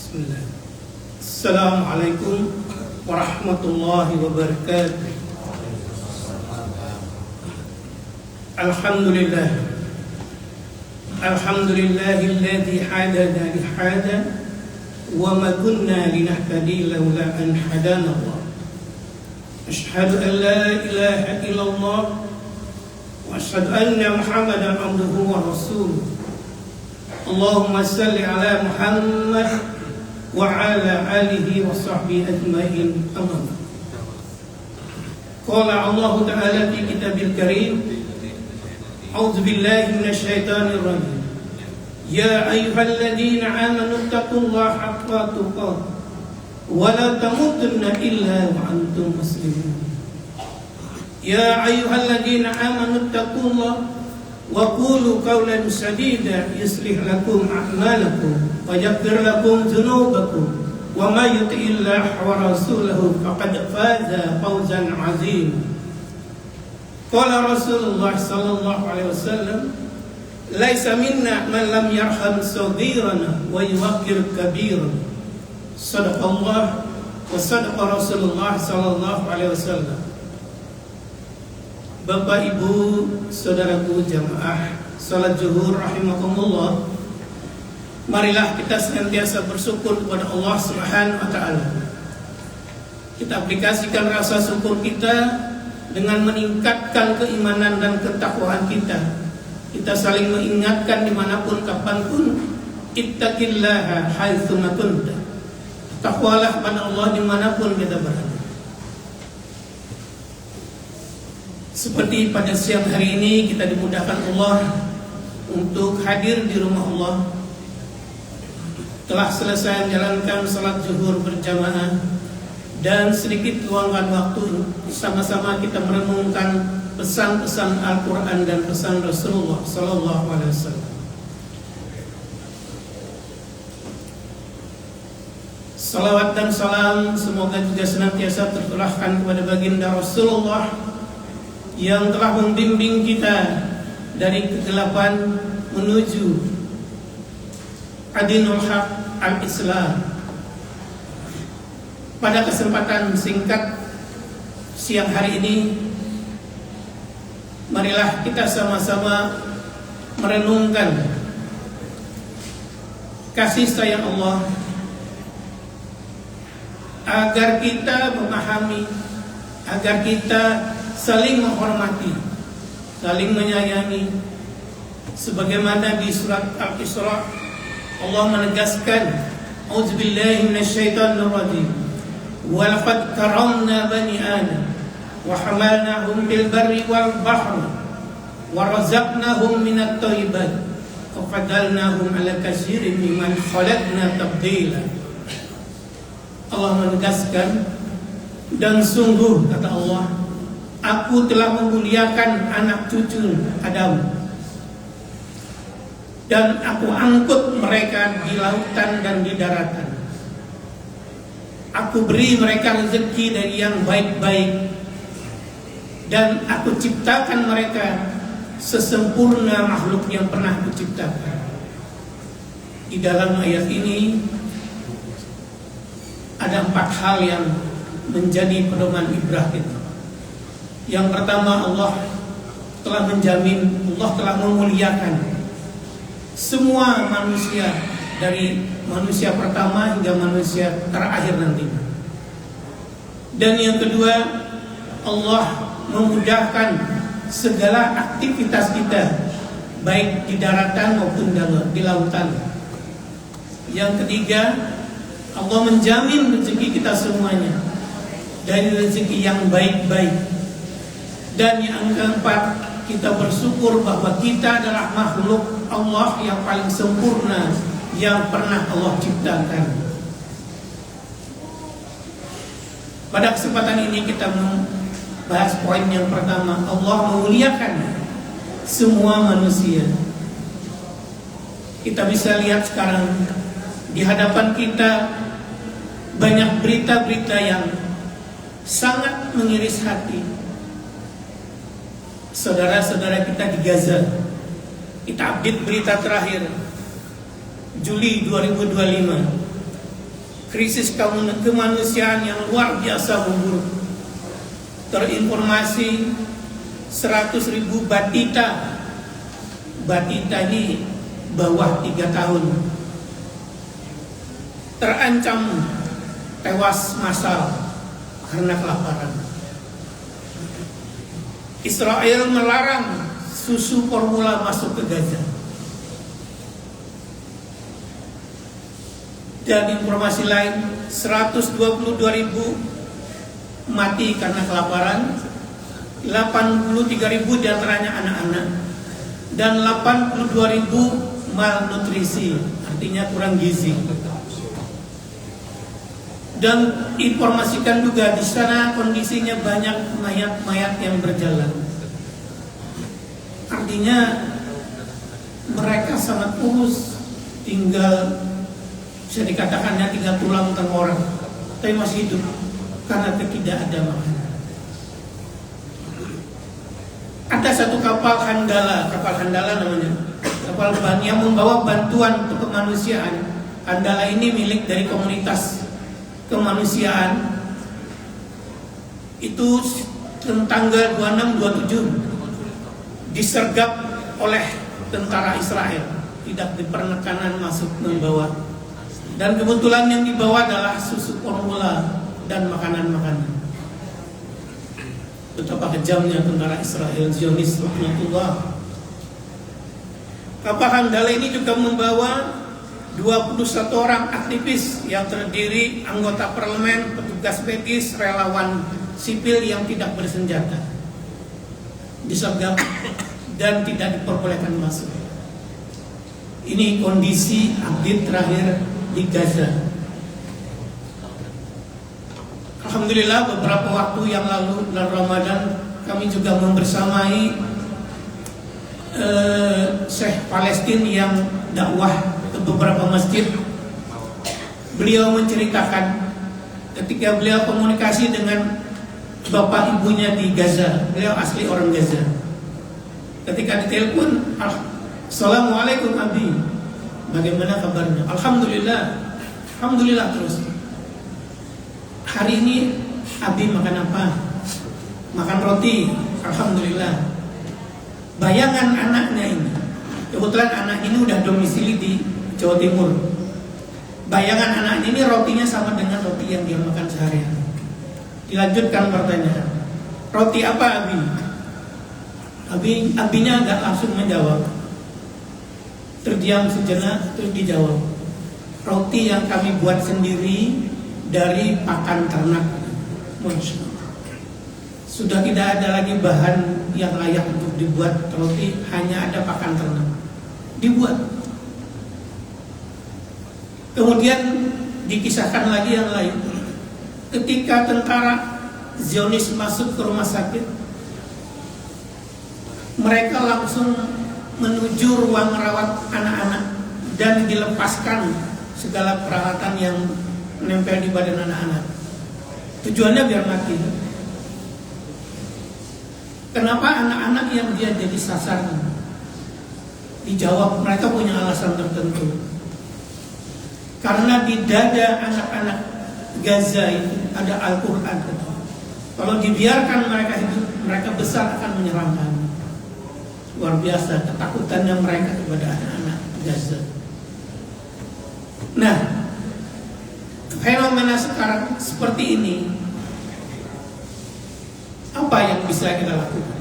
Bismillah. Assalamualaikum warahmatullahi wabarakatuh. Alhamdulillah. Alhamdulillahilladzi hadana li hada wa ma kunna linahtadi laula an hadana Allah. Asyhadu an la ilaha illallah wa asyhadu anna Muhammadan abduhu wa rasuluh. Allahumma salli ala Muhammad wa ala alihi wa sahbihi ajma'in. Amin. Qala Allah Ta'ala fi kitabil karim, a'udzu billahi minasy syaithanir rajim. Ya ayyuhalladzina amanu taqullaha haqqa tuqatih wa la tamutunna illa wa antum muslimun. Ya ayyuhalladzina amanu taqullaha wa qulu qawlan sadida yuslih lakum a'malakum wa yaghfir lakum dzunubakum wa may yuti'illaha wa rasulahu faqad faza fawzan 'azima. Qala Rasulullah sallallahu alaihi wasallam, laisa minna man lam yarham saghirana wa yuwaqqir kabirana. Sadaqallah wa sadaqa Rasulullah sallallahu alaihi wasallam. Bapak, Ibu, saudaraku jamaah salat zuhur rahimakumullah, marilah kita senantiasa bersyukur kepada Allah Subhanahu wa taala. Kita aplikasikan rasa syukur kita dengan meningkatkan keimanan dan ketakwaan kita. Kita saling mengingatkan dimanapun kapanpun, ittaqillaha haitsu ma kunta. Takwalah pada Allah dimanapun kita berada. Seperti pada siang hari ini kita dimudahkan Allah untuk hadir di rumah Allah. Telah selesai menjalankan salat zuhur berjamaah dan sedikit luangkan waktu sama-sama kita merenungkan pesan-pesan Al-Quran dan pesan Rasulullah Sallallahu Alaihi Wasallam. Salawat dan salam semoga juga senantiasa tercurahkan kepada baginda Rasulullah yang telah membimbing kita dari kegelapan menuju Adinul Haq al-Islam. Pada kesempatan singkat siang hari ini, marilah kita sama-sama merenungkan kasih sayang Allah agar kita memahami, agar kita saling menghormati, saling menyayangi. Sebagaimana di surat Al-Isra Allah menegaskan, a'udzubillahi minasyaitonir rajim, wa laqad karamna bani adam wa hamalnahum fil barri wal bahri wa razaqnahum minat thayyibat wa fadalnahum ala katsirin mimman khalaqna tabdila. Allah menegaskan, dan sungguh kata Allah, aku telah memuliakan anak cucu Adam, dan aku angkut mereka di lautan dan di daratan. Aku beri mereka rezeki dari yang baik-baik, dan aku ciptakan mereka sesempurna makhluk yang pernah kuciptakan. Di dalam ayat ini ada 4 hal yang menjadi pedoman ibrah kita. Yang pertama, Allah telah menjamin, Allah telah memuliakan semua manusia, dari manusia pertama hingga manusia terakhir nanti. Dan yang kedua, Allah memudahkan segala aktivitas kita, baik di daratan maupun di lautan. Yang ketiga, Allah menjamin rezeki kita semuanya dari rezeki yang baik-baik. Dan yang keempat, kita bersyukur bahwa kita adalah makhluk Allah yang paling sempurna yang pernah Allah ciptakan. Pada kesempatan ini kita membahas poin yang pertama, Allah memuliakan semua manusia. Kita bisa lihat sekarang di hadapan kita banyak berita-berita yang sangat mengiris hati. Saudara-saudara kita di Gaza, kita update berita terakhir Juli 2025, krisis kemanusiaan yang luar biasa memburuk. Terinformasi 100.000 batita ini bawah 3 tahun terancam tewas massal karena kelaparan. Israel melarang susu formula masuk ke Gaza. Dan informasi lain, 122.000 mati karena kelaparan, 83.000 diantaranya anak-anak, dan 82.000 malnutrisi, artinya kurang gizi. Dan informasikan juga di sana kondisinya banyak mayat-mayat yang berjalan. Artinya mereka sangat kurus, tinggal bisa dikatakannya tinggal tulang tengkorak, tapi masih hidup karena tidak ada makanan. Ada satu kapal Handala namanya, kapal yang membawa bantuan untuk kemanusiaan. Handala ini milik dari komunitas kemanusiaan. Itu tanggal 26-27 disergap oleh tentara Israel, tidak diperkenan masuk membawa. Dan kebetulan yang dibawa adalah susu formula dan makanan-makanan. Betapa kejamnya tentara Israel Zionis rahmatullah. Kapal Handala ini juga membawa 21 orang aktivis yang terdiri anggota parlemen, petugas medis, relawan sipil yang tidak bersenjata. Disergap dan tidak diperbolehkan masuk. Ini kondisi update terakhir di Gaza. Alhamdulillah beberapa waktu yang lalu bulan Ramadan kami juga membersamai Syekh Palestina yang dakwah ke beberapa masjid. Beliau menceritakan ketika beliau komunikasi dengan bapak ibunya di Gaza. Beliau asli orang Gaza. Ketika ditelepon, Assalamualaikum Abi, bagaimana kabarnya? Alhamdulillah terus. Hari ini Abi makan apa? Makan roti. Alhamdulillah. Bayangan anaknya ini, kebetulan anak ini udah domisili di Jawa Timur. Bayangan anaknya ini rotinya sama dengan roti yang dia makan sehari-hari. Dilanjutkan pertanyaan, roti apa Abi? Abinya nggak langsung menjawab. Terdiam sejenak, terus dijawab, roti yang kami buat sendiri dari pakan ternak. Masya Allah. Sudah tidak ada lagi bahan yang layak untuk dibuat roti, hanya ada pakan ternak. Dibuat. Kemudian dikisahkan lagi yang lain. Ketika tentara Zionis masuk ke rumah sakit, mereka langsung menuju ruang merawat anak-anak dan dilepaskan segala peralatan yang menempel di badan anak-anak. Tujuannya biar mati. Kenapa anak-anak yang dia jadi sasaran? Dijawab, mereka punya alasan tertentu. Karena di dada anak-anak Gaza itu ada Al-Quran. Kalau dibiarkan mereka hidup, mereka besar akan menyeramkan. Luar biasa ketakutannya mereka kepada anak-anak Gaza. Nah, fenomena sekarang seperti ini, apa yang bisa kita lakukan?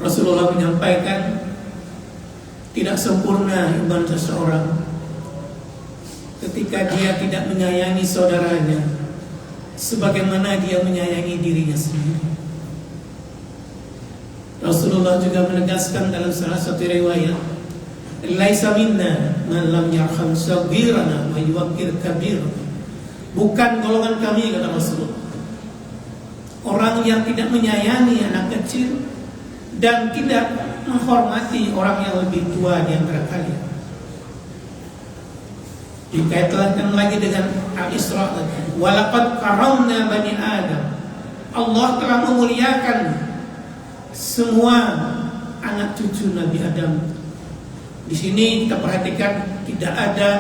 Rasulullah menyampaikan, tidak sempurna iman seseorang ketika dia tidak menyayangi saudaranya sebagaimana dia menyayangi dirinya sendiri. Rasulullah juga menegaskan dalam salah satu riwayat, laisa minna man lam yarham saghirana wa yuwaqqir kabirana. Bukan golongan kami, kata Rasulullah, orang yang tidak menyayangi anak kecil dan tidak menghormati orang yang lebih tua di antara kalian. Dikaitkan lagi dengan Al-Isra, walaqad karamna bani Adam. Allah telah memuliakan semua anak cucu Nabi Adam. Di sini kita perhatikan tidak ada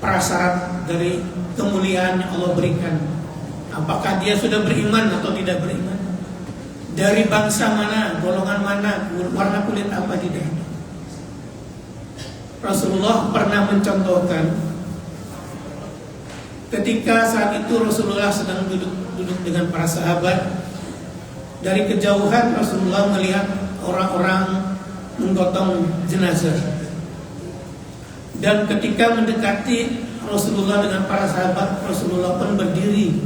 prasyarat dari kemuliaan yang Allah berikan. Apakah dia sudah beriman atau tidak beriman, dari bangsa mana, golongan mana, warna kulit apa, tidak. Rasulullah pernah mencontohkan ketika saat itu Rasulullah sedang duduk dengan para sahabat. Dari kejauhan Rasulullah melihat orang-orang menggotong jenazah. Dan ketika mendekati Rasulullah dengan para sahabat, Rasulullah pun berdiri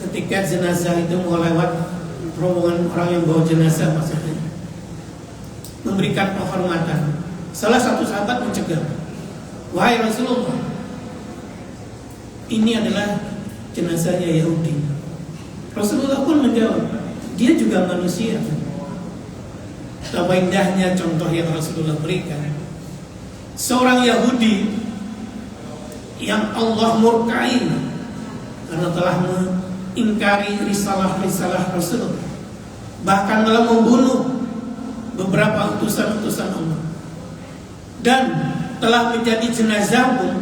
ketika jenazah itu mau lewat, rombongan orang yang bawa jenazah maksudnya, memberikan penghormatan. Salah satu sahabat mencegah, "Wahai Rasulullah, ini adalah jenazahnya Yahudi." Rasulullah pun menjawab, dia juga manusia. Betapa indahnya contoh yang Rasulullah berikan. Seorang Yahudi yang Allah murkai karena telah mengingkari risalah-risalah Rasul, bahkan telah membunuh beberapa utusan-utusan Allah, dan telah menjadi jenazah pun,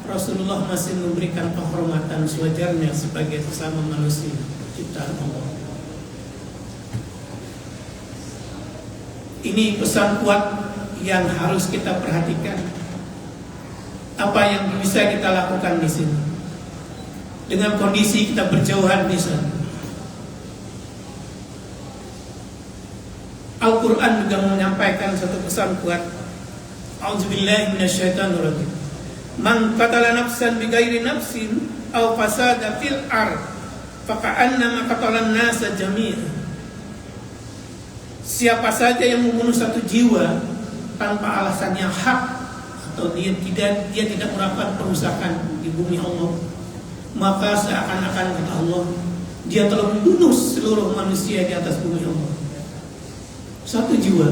Rasulullah masih memberikan penghormatan sewajarnya sebagai sesama manusia ciptaan Allah. Ini pesan kuat yang harus kita perhatikan. Apa yang bisa kita lakukan di sini dengan kondisi kita berjauhan di sana? Al-Quran juga menyampaikan satu pesan kuat. A'udzubillahi minasyaitonirrajim. Man qatala nafsan bighairi nafsin aw fasada fil ard faka'annama qatalan nasa jami'an. Siapa saja yang membunuh satu jiwa tanpa alasan yang hak, atau dia tidak melakukan perusakan di bumi Allah, maka seakan-akan kata Allah, dia telah membunuh seluruh manusia di atas bumi Allah. Satu jiwa,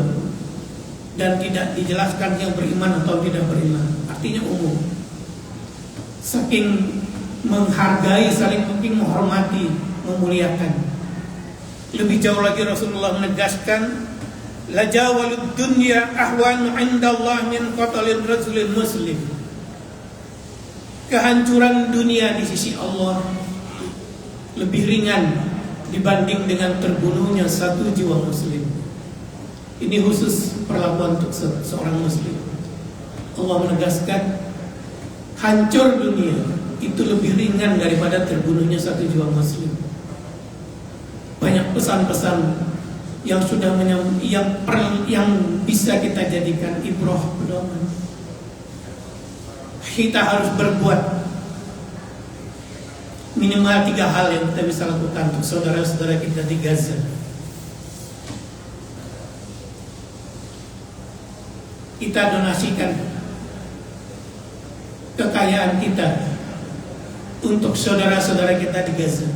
dan tidak dijelaskan yang beriman atau tidak beriman, artinya umum. Saking menghargai, saling menghormati, memuliakan. Lebih jauh lagi Rasulullah menegaskan, la jawalud dunya ahwanu indallah min qatalin rajulin muslim. Kehancuran dunia di sisi Allah lebih ringan dibanding dengan terbunuhnya satu jiwa muslim. Ini khusus perlakuan untuk seorang muslim. Allah menegaskan, hancur dunia itu lebih ringan daripada terbunuhnya satu jiwa muslim. Banyak pesan-pesan yang sudah yang bisa kita jadikan ibrah pedoman. Kita harus berbuat minimal 3 hal yang kita bisa lakukan untuk saudara-saudara kita di Gaza. Kita donasikan kekayaan kita untuk saudara-saudara kita di Gaza.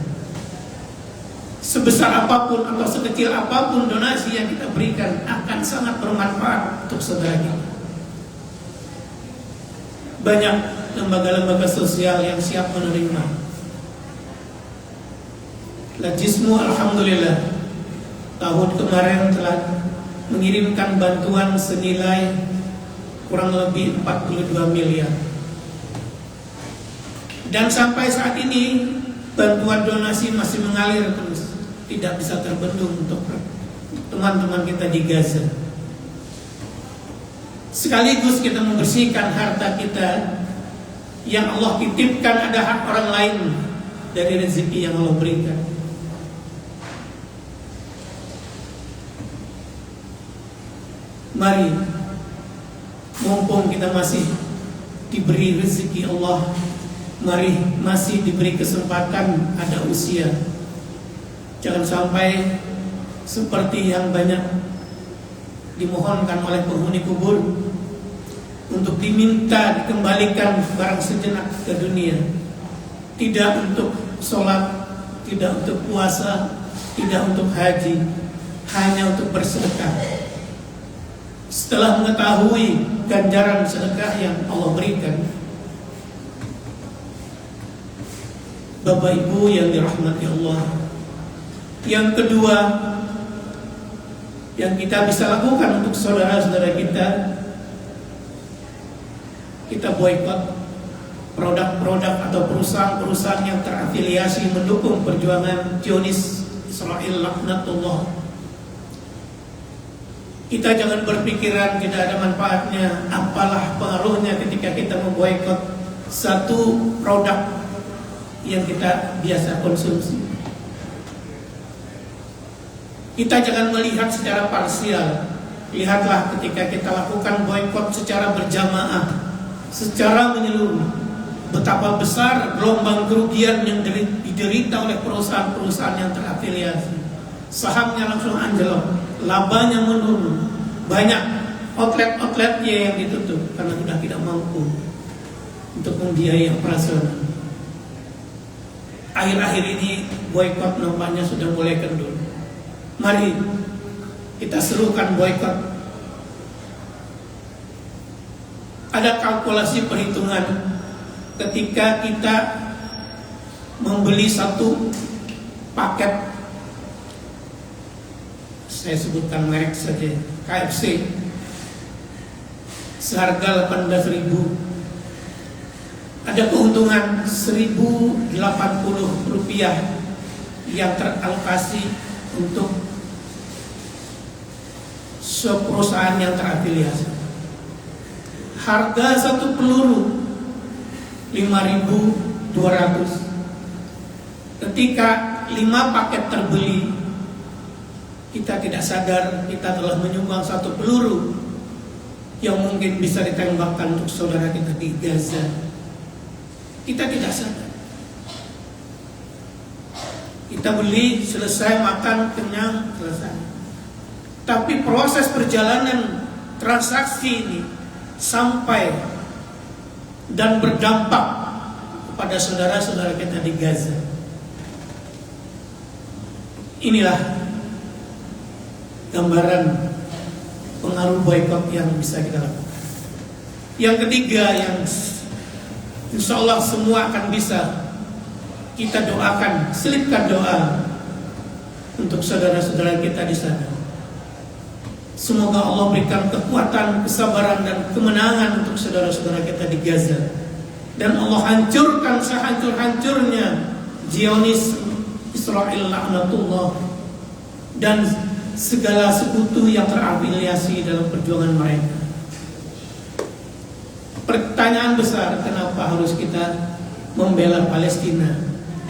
Sebesar apapun atau sekecil apapun donasi yang kita berikan akan sangat bermanfaat untuk saudara kita. Banyak lembaga-lembaga sosial yang siap menerima. Lajismu alhamdulillah tahun kemarin telah mengirimkan bantuan senilai kurang lebih 42 miliar. Dan sampai saat ini bantuan donasi masih mengalir terus, tidak bisa terbendung untuk teman-teman kita di Gaza. Sekaligus kita membersihkan harta kita yang Allah titipkan, ada hak orang lain dari rezeki yang Allah berikan. Mari, mumpung kita masih diberi rezeki Allah, mari masih diberi kesempatan, ada usia, jangan sampai seperti yang banyak dimohonkan oleh penghuni kubur untuk diminta dikembalikan barang sejenak ke dunia, tidak untuk sholat, tidak untuk puasa, tidak untuk haji, hanya untuk bersedekah. Setelah mengetahui ganjaran sedekah yang Allah berikan, Bapak Ibu yang dirahmati Allah, yang kedua yang kita bisa lakukan untuk saudara-saudara kita, kita boikot produk-produk atau perusahaan-perusahaan yang terafiliasi mendukung perjuangan Zionis Israel laknatullah. Kita jangan berpikiran tidak ada manfaatnya. Apalah pengaruhnya ketika kita memboikot satu produk yang kita biasa konsumsi. Kita jangan melihat secara parsial. Lihatlah ketika kita lakukan boikot secara berjamaah, secara menyeluruh, betapa besar gelombang kerugian yang diderita oleh perusahaan-perusahaan yang terafiliasi. Sahamnya langsung anjlok, labanya menurun, banyak outlet-outletnya yang ditutup karena sudah tidak mampu untuk membiayai operasional. Akhir-akhir ini boikot nampaknya sudah mulai kendor. Mari kita serukan boikot. Ada kalkulasi perhitungan ketika kita membeli satu paket, saya sebutkan merek saja, KFC, seharga 18.000, ada keuntungan 1.080 rupiah yang teralokasi untuk perusahaan yang terafiliasi. Harga satu peluru 5.200. Ketika 5 paket terbeli, kita tidak sadar kita telah menyumbang satu peluru yang mungkin bisa ditembakkan untuk saudara kita di Gaza. Kita tidak sadar. Kita beli, selesai, makan, kenyang, selesai. Tapi proses perjalanan transaksi ini sampai dan berdampak kepada saudara-saudara kita di Gaza. Inilah gambaran pengaruh boikot yang bisa kita lakukan. Yang ketiga yang insya Allah semua akan bisa kita doakan, selipkan doa untuk saudara-saudara kita di sana. Semoga Allah berikan kekuatan, kesabaran dan kemenangan untuk saudara-saudara kita di Gaza. Dan Allah hancurkan sehancur-hancurnya Zionis Israel laknatullah dan segala sekutu yang terafiliasi dalam perjuangan mereka. Pertanyaan besar, kenapa harus kita membela Palestina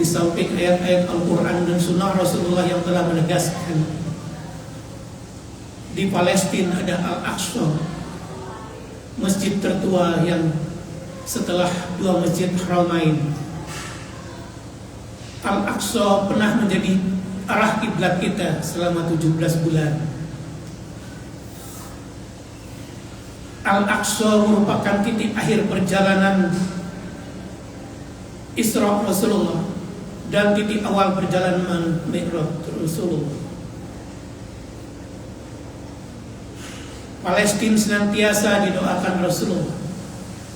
di samping ayat-ayat Al-Quran dan Sunnah Rasulullah yang telah menegaskan di Palestina ada Al-Aqsa, masjid tertua yang setelah 2 masjid Haramain. Al-Aqsa pernah menjadi arah kiblat kita selama 17 bulan. Al-Aqsa merupakan titik akhir perjalanan Isra Rasulullah dan titik awal perjalanan Mi'raj Rasulullah. Palestina senantiasa didoakan Rasulullah.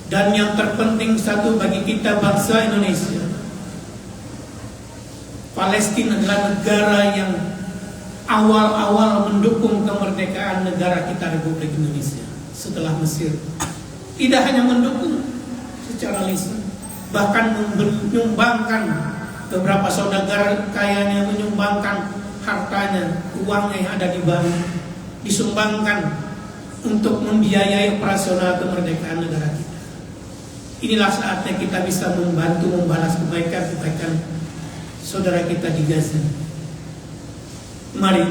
Dan yang terpenting satu bagi kita bangsa Indonesia, Palestina adalah negara yang awal-awal mendukung kemerdekaan negara kita Republik Indonesia setelah Mesir. Tidak hanya mendukung secara lisan, bahkan menyumbangkan, beberapa saudagar kayanya menyumbangkan hartanya, uangnya yang ada di bank disumbangkan untuk membiayai operasional kemerdekaan negara kita. Inilah saatnya kita bisa membantu membalas kebaikan-kebaikan saudara kita di Gaza. Mari,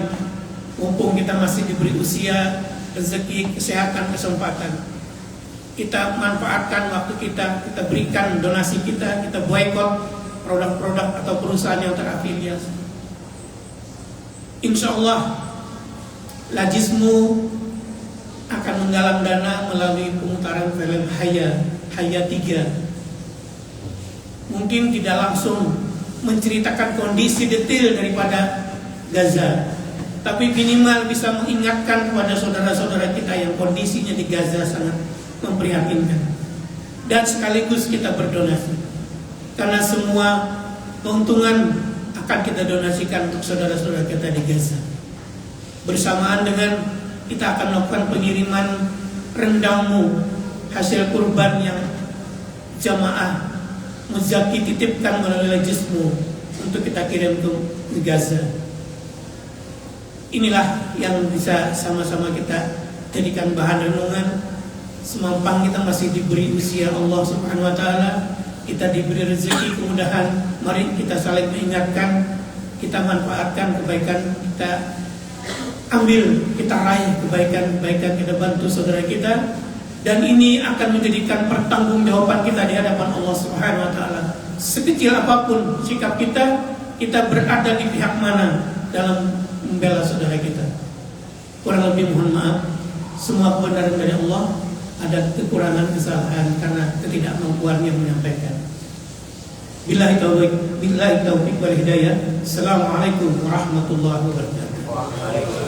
mumpung kita masih diberi usia, rezeki, kesehatan, kesempatan, kita manfaatkan waktu kita berikan donasi kita boikot produk-produk atau perusahaan yang terafiliasi. Insya Allah Lajismu akan menggalang dana melalui pemutaran film Haya 3. Mungkin tidak langsung menceritakan kondisi detail daripada Gaza, tapi minimal bisa mengingatkan kepada saudara-saudara kita yang kondisinya di Gaza sangat memprihatinkan. Dan sekaligus kita berdonasi, karena semua keuntungan akan kita donasikan untuk saudara-saudara kita di Gaza. Bersamaan dengan kita akan melakukan pengiriman rendangmu hasil kurban yang jamaah Muzaki titipkan melalui Jismu untuk kita kirim ke Gaza. Inilah yang bisa sama-sama kita jadikan bahan renungan. Semampang kita masih diberi usia Allah Subhanahu wa taala, kita diberi rezeki kemudahan, mari kita saling mengingatkan, kita manfaatkan kebaikan, kita ambil, kita raih kebaikan-kebaikan, kita bantu saudara kita, dan ini akan menjadikan pertanggungjawaban kita di hadapan Allah Subhanahu wa taala. Sekecil apapun sikap kita, kita berada di pihak mana dalam membela saudara kita. Kurang lebih mohon maaf, semua kebenaran dari Allah, ada kekurangan, kesalahan karena ketidakmampuannya menyampaikan. Billahi taufiq wal hidayah. Assalamualaikum warahmatullahi wabarakatuh.